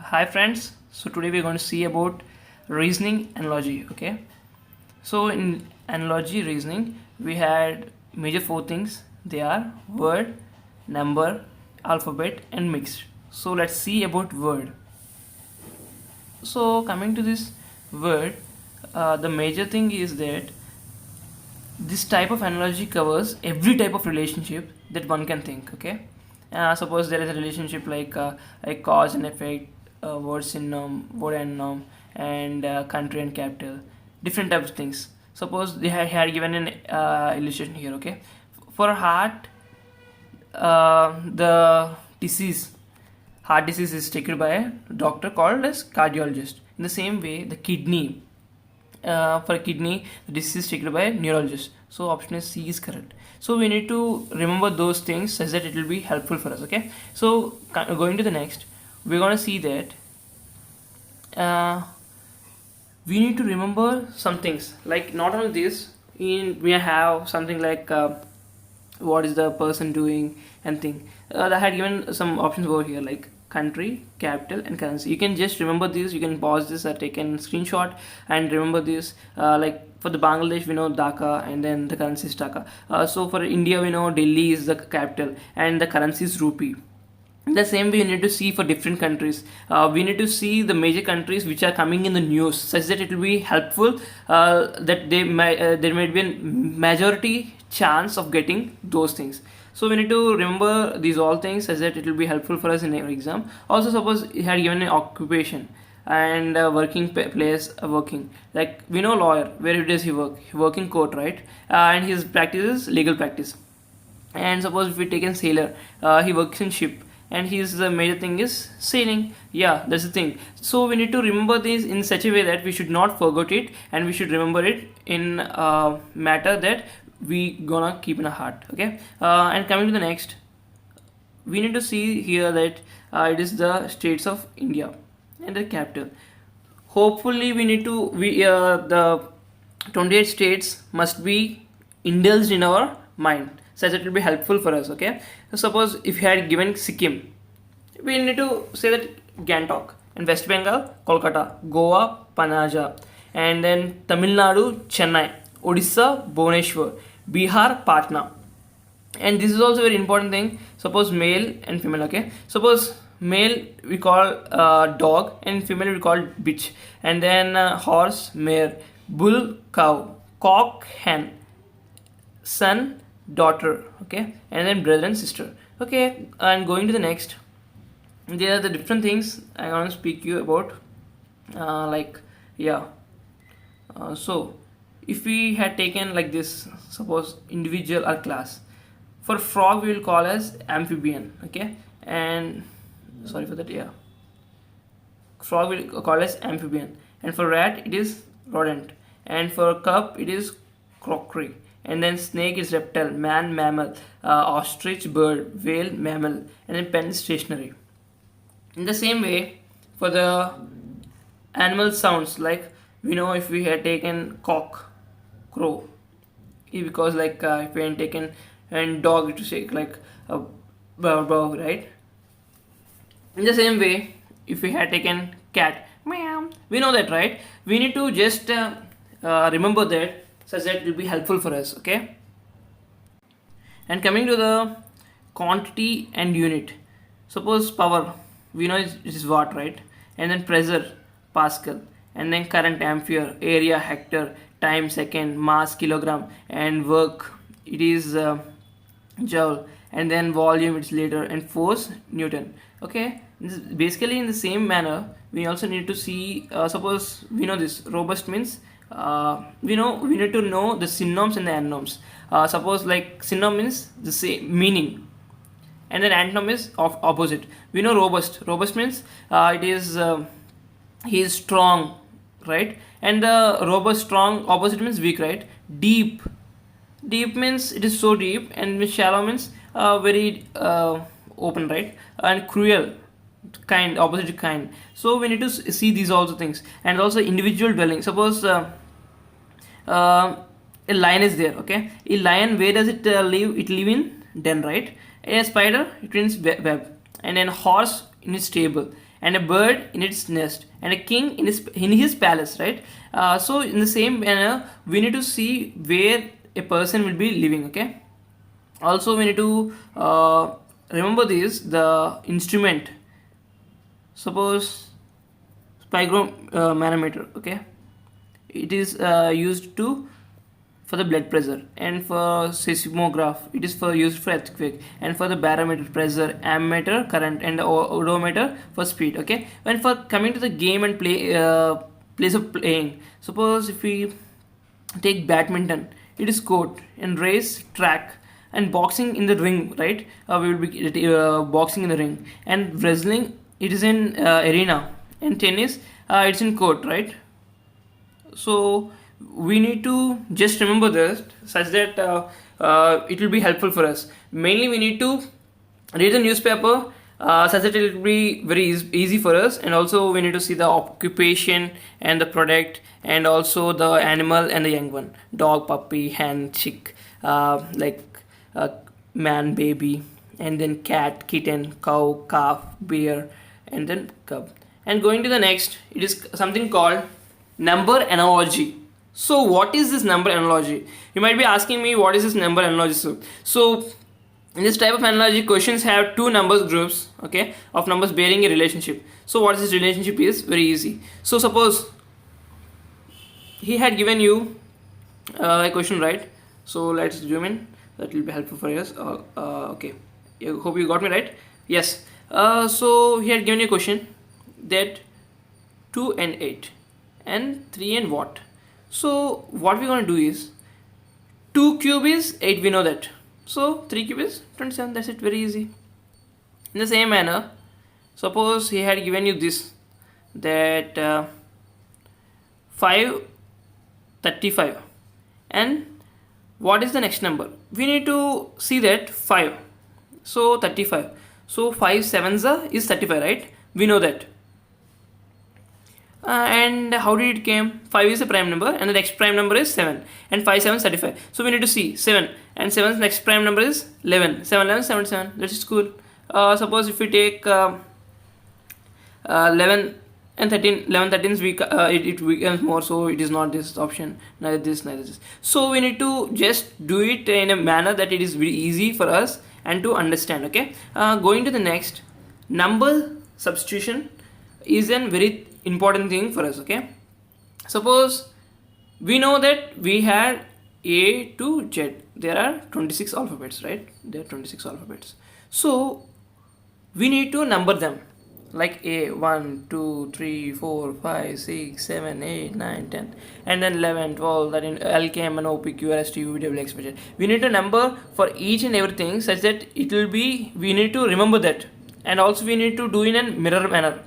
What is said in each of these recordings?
Hi friends, so today we're going to see about reasoning analogy. Okay, so in analogy reasoning we had major four things. They are word, number, alphabet and mixed. So let's see about word. So coming to this word, the major thing is that this type of analogy covers every type of relationship that one can think. Okay, suppose there is a relationship like cause and effect, word synonym, word anonym, and country and capital, different types of things. Suppose they had given an illustration here. Okay, for heart, the disease heart disease is taken by a doctor called as cardiologist. In the same way, the kidney, for kidney, the disease is taken by a neurologist. So option is C is correct. So we need to remember those things such that it will be helpful for us. Okay. So going to the next, we're gonna see that uh, we need to remember some things. Like not only this, we have something like what is the person doing and thing. I had given some options over here like country, capital and currency. You can just remember this. You can pause this or take a screenshot and remember this. Like for the Bangladesh we know Dhaka and then the currency is Taka. So for India we know Delhi is the capital and the currency is rupee. The same way you need to see for different countries. We need to see the major countries which are coming in the news such that it will be helpful, that there might be a majority chance of getting those things. So we need to remember these all things such that it will be helpful for us in our exam. Also suppose you had given an occupation and working place, working, like we know lawyer, where does he work in court, right? And his practice is legal practice. And suppose if we take a sailor, he works in ship and his the major thing is sailing. Yeah, that's the thing. So we need to remember this in such a way that we should not forget it and we should remember it in matter that we gonna keep in our heart. Okay, and coming to the next, we need to see here that it is the states of India and the capital. Hopefully we need to the 28 states must be indulged in our mind such that it will be helpful for us. Okay, so suppose if you had given Sikkim, we need to say that Gangtok, and West Bengal Kolkata, Goa Panaja, and then Tamil Nadu Chennai, Odisha Bhubaneswar, Bihar Patna. And this is also a very important thing. Suppose male and female. Okay, suppose male we call dog and female we call bitch, and then horse mare, bull cow, cock hen, son daughter. Okay, and then brother and sister. Okay, and going to the next, there are the different things I want to speak you about. Like yeah, so if we had taken like this, suppose individual or class, for frog we will call as amphibian. Okay, and sorry for that. Yeah, frog will call as amphibian, and for rat it is rodent, and for cup it is crockery, and then snake is reptile, man mammal, ostrich bird, whale mammal, and then pen is stationary. In the same way, for the animal sounds, like we know if we had taken cock, crow, because like if we had taken and dog it to shake like a dog, right? In the same way, if we had taken cat, meow, we know that, right? We need to just remember that such that it will be helpful for us. Okay. And coming to the quantity and unit, suppose power, we know it is watt, right? And then pressure, Pascal, and then current, ampere, area, hectare, time, second, mass, kilogram, and work, it is joule, and then volume, it's liter, and force, Newton. Okay, basically in the same manner, we also need to see. Suppose we know this robust means. We need to know the synonyms and the antonyms. Suppose like synonym means the same meaning, and then antonym is of opposite. We know robust. Robust means it is he is strong, right? And the robust strong opposite means weak, right? Deep. Deep means it is so deep, and shallow means very open, right? And cruel, kind, opposite kind. So we need to see these also things, and also individual dwelling. Suppose a lion is there. Okay, a lion, where does it live? It live in den, right? A spider, it means web, and then horse in its stable, and a bird in its nest, and a king in his palace, right? So in the same manner, we need to see where a person will be living. Okay. Also, we need to remember this: the instrument. Suppose manometer. Okay, it is used to for the blood pressure, and for seismograph it is for used for earthquake, and for the barometer pressure, ammeter current, and the odometer for speed. Okay, and for coming to the game and place of playing, suppose if we take badminton, it is court, and race track, and boxing in the ring, right? We will be boxing in the ring, and wrestling it is in arena, and tennis it's in court, right? So we need to just remember this such that it will be helpful for us. Mainly we need to read the newspaper such that it will be very easy for us, and also we need to see the occupation and the product, and also the animal and the young one: dog, puppy, hen, chick, like man, baby, and then cat, kitten, cow, calf, bear, and then cub. And going to the next, it is something called number analogy. So what is this number analogy? You might be asking me, what is this number analogy? So in this type of analogy, questions have two numbers groups, okay, of numbers bearing a relationship. So what this relationship is? Very easy. So suppose he had given you a question, right? So let's zoom in. That will be helpful for us. Okay, I hope you got me right. Yes. So he had given you a question that 2 and 8 and 3 and what. So what we're going to do is 2 cube is 8, we know that. So 3 cube is 27, that's it, very easy. In the same manner, suppose he had given you this, that 5 35, and what is the next number? We need to see that 5, so 35. So 5 sevens is 35, right? We know that. And how did it came? 5 is a prime number, and the next prime number is 7, and 5 7 35. So we need to see 7, and 7's next prime number is 11. 7 11 77. That is cool. Suppose if we take 11 and 13, 11 13's it becomes more, so it is not this option, neither this, neither this. So we need to just do it in a manner that it is very easy for us and to understand. Okay. Going to the next, number substitution is a very important thing for us. Okay, suppose we know that we had A to Z, there are 26 alphabets, right? There are 26 alphabets, so we need to number them, like A 1 2 3 4 5 6 7 8 9 10, and then 11 12, that in LKM and OPQ RST UVW. We need to number for each and everything such that it will be, we need to remember that, and also we need to do in a mirror manner.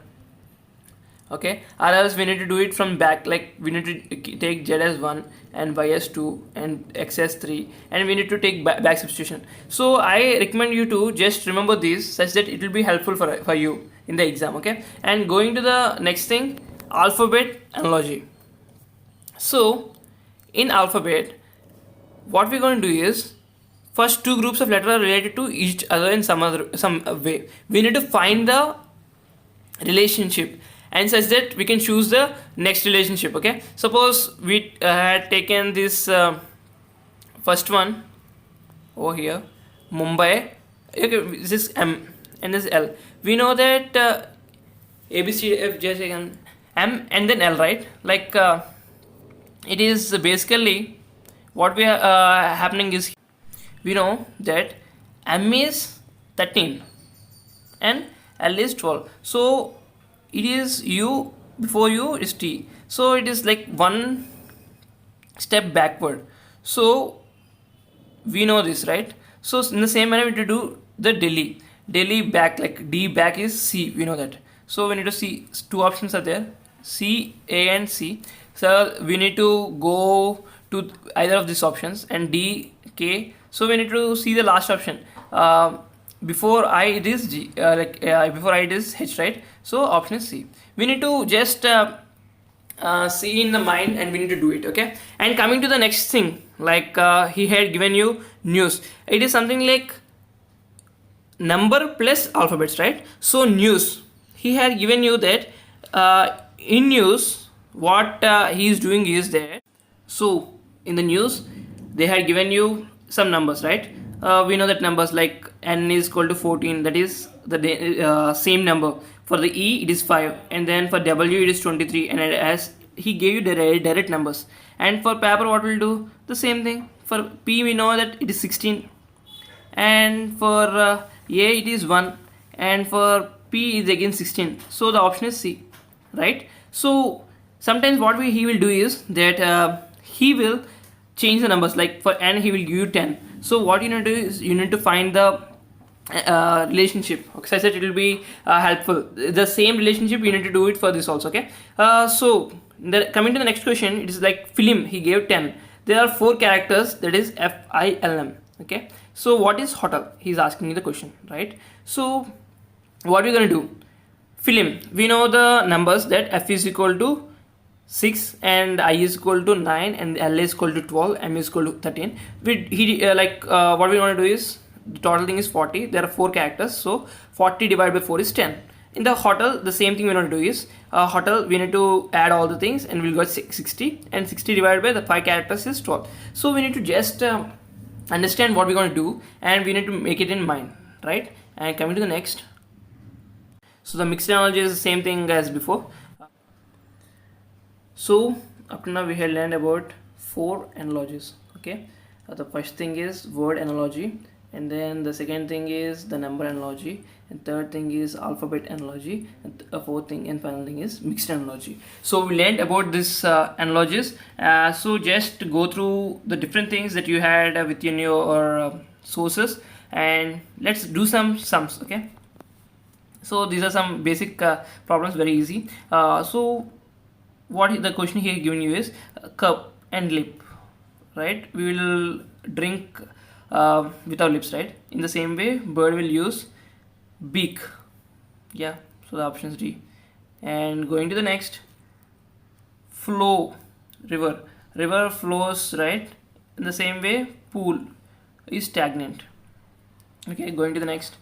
Okay, or else we need to do it from back, like we need to take Z as 1 and Y as 2 and X as 3, and we need to take back substitution. So I recommend you to just remember this such that it will be helpful for you in the exam. Okay, and going to the next thing, alphabet analogy. So in alphabet, what we're going to do is, first two groups of letters are related to each other in some way. We need to find the relationship, and such that we can choose the next relationship. Okay, suppose we had taken this first one over here, Mumbai. Okay, this is M and this is L. We know that A B C F G M and then L, right? Like it is basically what we are happening is, we know that M is 13 and L is 12. So it is U, before U is T, so it is like one step backward. So we know this, right? So in the same manner we need to do the Delhi back, like D back is C, we know that. So we need to see two options are there, C, A and C. So we need to go to either of these options, and D, K. So we need to see the last option. Before I it is G, before I it is H, right? So option is C. We need to just see in the mind, and we need to do it. Okay, and coming to the next thing, like he had given you news. It is something like number plus alphabets, right? So news, he had given you that in news what he is doing is that, so in the news they had given you some numbers, right? We know that numbers like n is equal to 14, that is the same number. For the E it is 5, and then for W it is 23, and as he gave you direct numbers. And for paper what we'll do the same thing. For P we know that it is 16, and for A it is 1, and for P is again 16. So the option is C, right? So sometimes what he will do is that he will change the numbers. Like for N he will give you 10. So what you need to do is you need to find the relationship. Okay, so I said it will be helpful. The same relationship you need to do it for this also. Okay, so coming to the next question, it is like film. He gave 10. There are 4 characters, that is FILM. Okay, so what is hotel? He's asking me the question, right? So what we're gonna do? Film. We know the numbers that F is equal to 6 and I is equal to 9 and L is equal to 12, M is equal to 13. What we want to do is the total thing is 40. There are 4 characters, so 40 divided by 4 is 10. In the hotel, the same thing we want to do is hotel, we need to add all the things and we'll get 60, and 60 divided by the 5 characters is 12. So we need to just understand what we're going to do, and we need to make it in mind, right? And coming to the next, so the mixed analogy is the same thing as before. So up to now we have learned about 4 analogies. Okay, the first thing is word analogy, and then the second thing is the number analogy, and third thing is alphabet analogy, and fourth thing and final thing is mixed analogy. So we learned about this analogies. So just go through the different things that you had within your sources, and let's do some sums. Okay, so these are some basic problems, very easy. So what the question here given you is cup and lip, right? We will drink with our lips, right? In the same way, bird will use beak. Yeah, so the option is D. And going to the next, flow, river. River flows, right? In the same way, pool is stagnant. Okay, going to the next,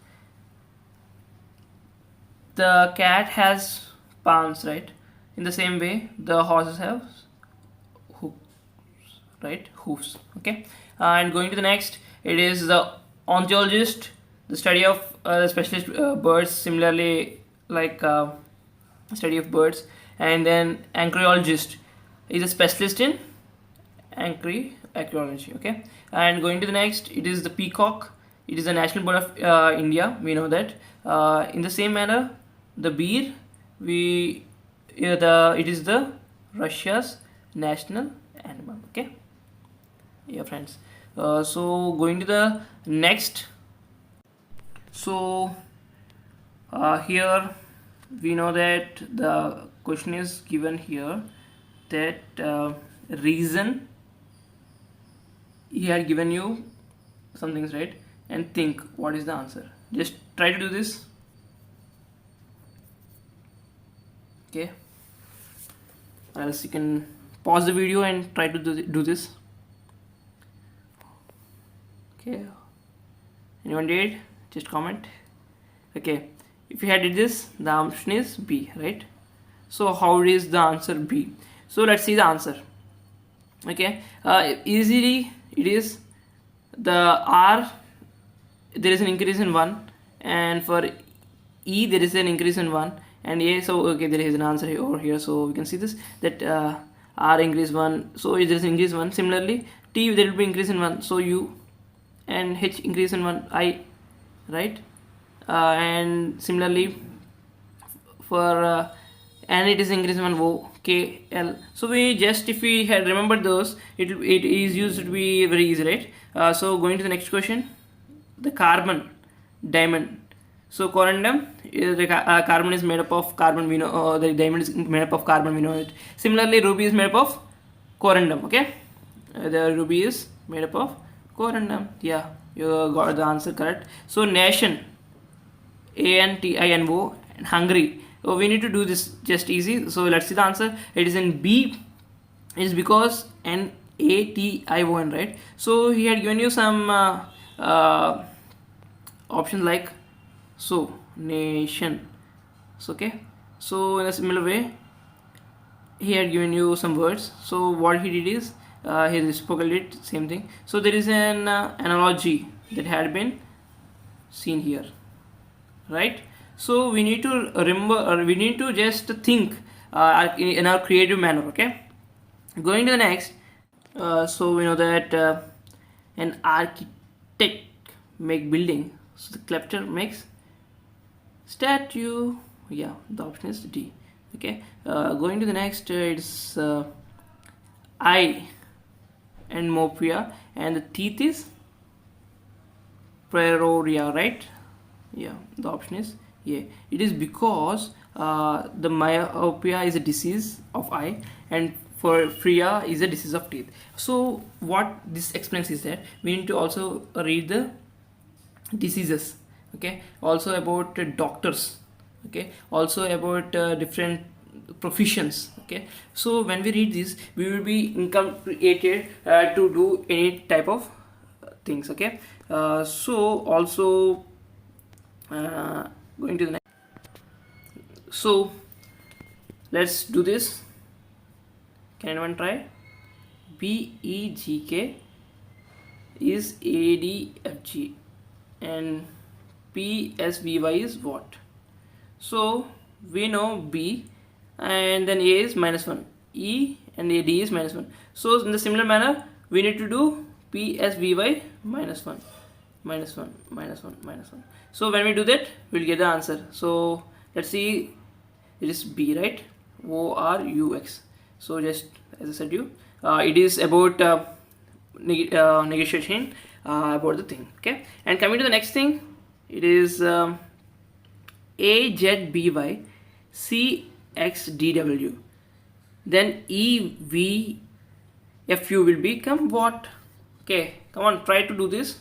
the cat has palms, right? In the same way, the horses have hooves, right? Hoofs. Okay, and going to the next, it is the ornithologist, the study of the specialist birds. Similarly, like study of birds, and then anchorologist is a specialist in anchorology. Okay, and going to the next, it is the peacock. It is the national bird of India. We know that. In the same manner, the bear, it is the Russia's national animal. Okay, yeah friends. So going to the next, so here we know that the question is given here that reason, he had given you some things, right? And think what is the answer. Just try to do this. Okay, or else you can pause the video and try to do this. Okay, anyone did? Just comment. Okay, if you had did this, the option is B, right? So how is the answer B? So let's see the answer. Okay, easily it is the R, there is an increase in 1, and for E there is an increase in 1, and A, so okay, there is an answer here over here. So we can see this, that R increase 1, so there is increase 1. Similarly, T, there will be increase in 1, so U, and H increase in 1, I, right? And similarly for N, it is increase in 1, O, K, L. So we just, if we had remembered those, it is used to be very easy, right? So going to the next question, the carbon, diamond. So corundum, the carbon is made up of carbon, we know. The diamond is made up of carbon, we know it. Similarly, ruby is made up of corundum. Okay, the ruby is made up of corundum. Yeah, you got the answer correct. So nation, ANTINO, and Hungary. So we need to do this just easy. So let's see the answer. It is in B. It is because NATION, right? So he had given you some options like, so nation, So okay, so in a similar way he had given you some words. So what he did is he reciprocated it, same thing. So there is an analogy that had been seen here, right? So we need to remember, or we need to just think in our creative manner. Okay, going to the next. So we know that an architect make building, so the sculptor makes statue. Yeah, the option is D. Okay, going to the next, it's eye and myopia, and the teeth is peroria, right? Yeah, the option is yeah. It is because the myopia is a disease of eye, and for Freya is a disease of teeth. So what this explains is that we need to also read the diseases, okay, also about doctors, okay, also about different professions, okay. So when we read this, we will be incompetent to do any type of things, okay. So also going to the next. So let's do this. Can anyone try? BEGK is ADFG and PSVY is what? So we know B, and then A is -1, E and AD is -1. So in the similar manner we need to do PSVY -1, -1, -1, -1. So when we do that, we'll get the answer. So let's see, it is B, right? ORUX. So just as I said you, it is about negotiation about the thing, okay. And coming to the next thing, it is AZBY CXDW, then EVFU will become what? Okay, come on, try to do this.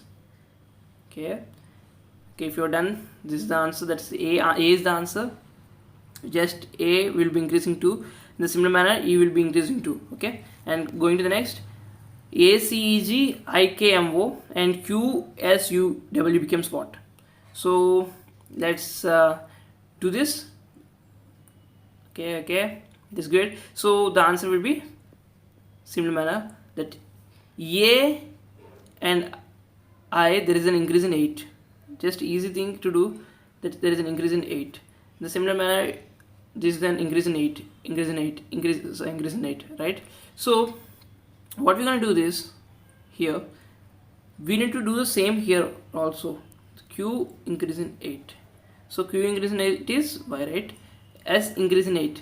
Okay, if you're done, this is the answer. That's A is the answer. Just A will be increasing 2. In the similar manner, E will be increasing 2. Okay, and going to the next, ACEG IKMO and QSUW becomes what? So let's do this. Okay, this is good. So the answer will be similar manner, that A and I, there is an increase in 8. Just easy thing to do, that there is an increase in 8. In the similar manner, this is an increase in 8, increase in 8, increase in 8, right? So what we're going to do this here, we need to do the same here also. Q increase in 8. So Q increase in 8 is Y, right? S increase in 8.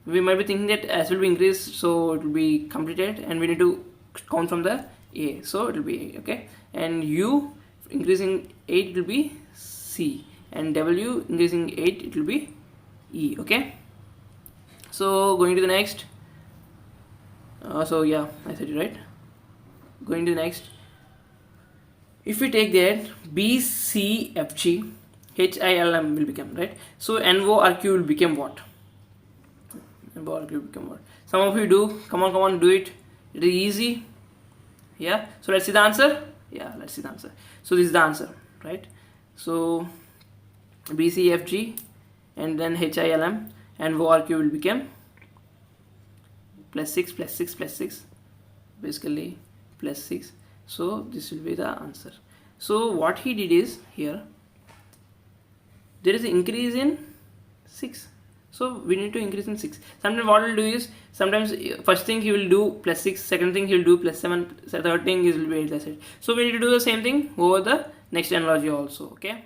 We might be thinking that S will be increased, so it will be completed, and we need to count from the A, so it will be A, okay. And U increasing 8, it will be C, and W increasing 8, it will be E, okay. So going to the next, so yeah, I said it right. Going to the next, if we take that BCFG HILM will become, right? So NORQ will become what? NORQ will become what? Some of you do. Come on, do it. It is easy. Yeah. So let's see the answer. Yeah, let's see the answer. So this is the answer, right? So BCFG and then HILM and ORQ will become +6 +6 +6, basically +6. So this will be the answer. So what he did is, here there is an increase in 6, so we need to increase in 6. Sometimes what we'll do is, sometimes first thing he will do +6, second thing he will do +7, third thing he will be +8. So we need to do the same thing over the next analogy also, okay.